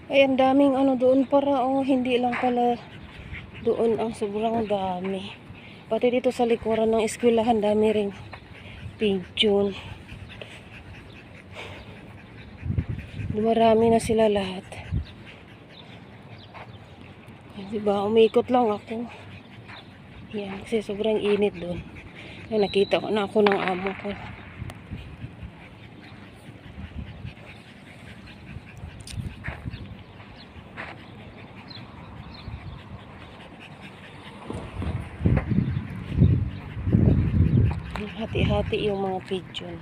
Ay, ang daming ano doon para hindi lang pala doon ang sobrang dami. Pati dito sa likuran ng eskwelahan, dami ring pigeon. Dumarami na sila lahat. Diba, umikot lang ako. Yan, kasi sobrang init doon. Ay, nakita ko na ako ng amo ko. Hati-hati yung mga pigeon.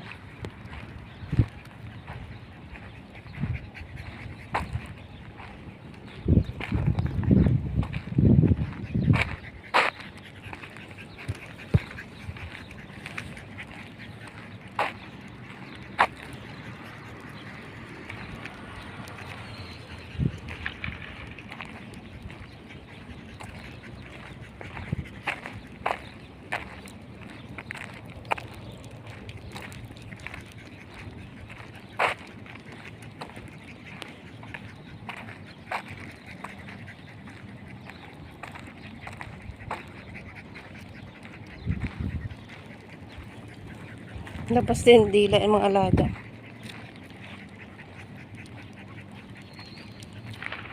Labas din dila yung mga alaga.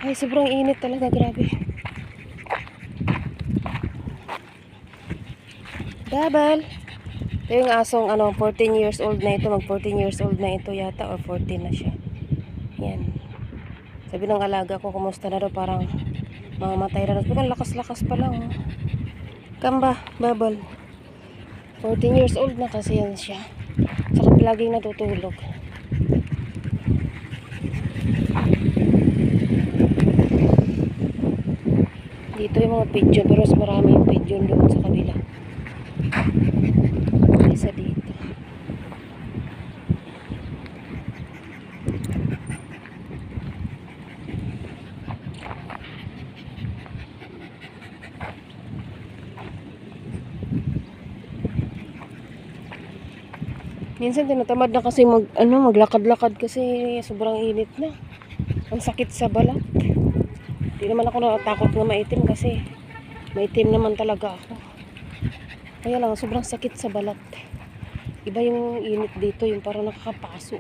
Ay, sobrang init talaga, grabe. Dabal. Ito yung asong 14 years old na ito. Mag 14 years old na ito yata or 14 na siya. Yan. Sabi ng alaga ko, kumusta na daw, parang mamamatay na daw. Pero lakas-lakas pa lang. Kamba, babal. 14 years old na kasi yan siya. Saka laging natutulog. Dito yung mga pigeon, pero mas marami yung pigeon doon sa kabila. Isa dito. Minsan tinatamad na kasi maglakad-lakad kasi sobrang init na. Ang sakit sa balat. Hindi naman ako natatakot na maitim kasi maitim naman talaga ako. Kaya lang, sobrang sakit sa balat. Iba yung init dito, yung parang nakakapaso.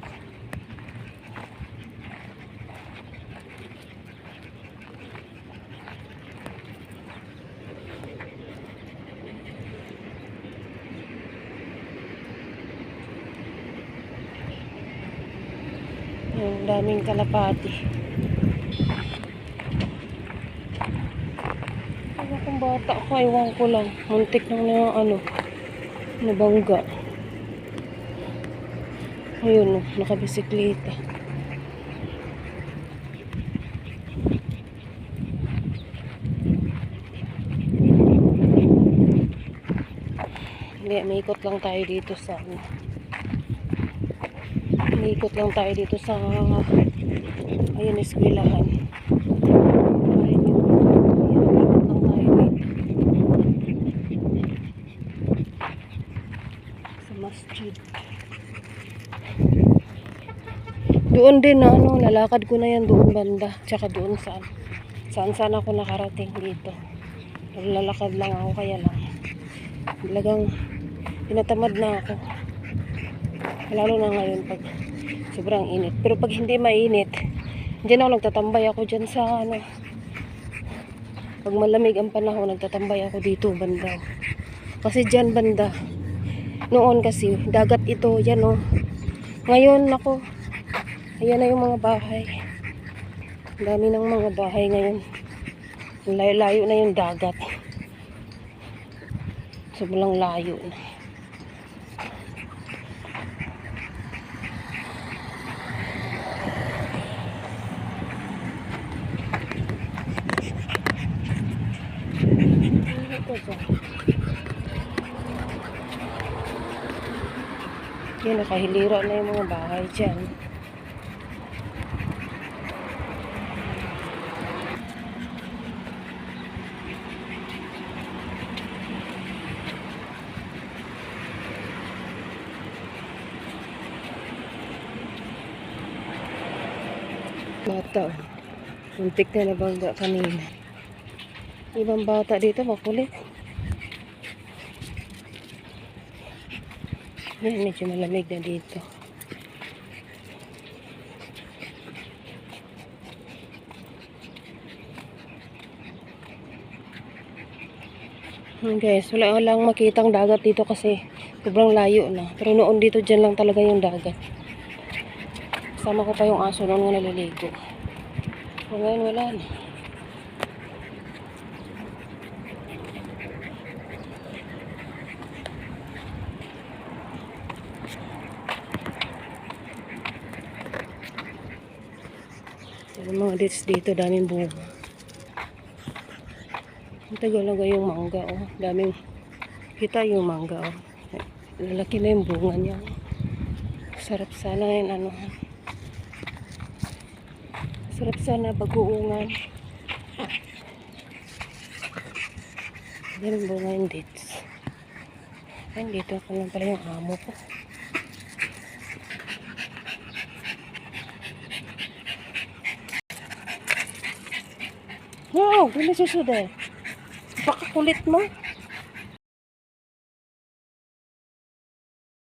Yung daming kalapati. Ano kung bata ako, ewan ko lang. Muntik na nabangga. Ayun, nakabisikleta. Hindi, may ikot lang tayo dito sa ayun, eskwelahan. Sa masjid. Doon din lalakad ko na yan doon banda. Tsaka doon saan ako nakarating dito. Lalakad lang ako, kaya lang talagang tinatamad na ako. Lalo na ngayon pag sobrang init. Pero pag hindi mainit, diyan ako nagtatambay ako dyan sa pag malamig ang panahon, nagtatambay ako dito banda. Kasi dyan banda, noon kasi dagat ito, yan ngayon ako, ayan na yung mga bahay. Ang dami ng mga bahay ngayon. Layo-layo na yung dagat. Sobrang layo na. Yan, nakahilira na yung mga bahay dyan. Bata. Muntik na nabangga kanina. Ibang bata dito makulit. Yan, medyo malamig na dito. Guys, wala lang makitang dagat dito kasi sobrang layo na. Pero noon dito dyan lang talaga yung dagat. Kasama ko pa yung aso noon nga naliligo. So ngayon wala na. Yung mga dates dito, daming bunga. Ang tagal-tagal yung mangga, oh. Daming kita yung mangga, oh. Lalaki na yung bunga niya. Sarap sana yun, ano. Sarap sana baguungan. Daming bunga yung dates. Ayun, dito ako lang pala yung amo ko. Wow, hindi susunod eh. Baka kulit mo.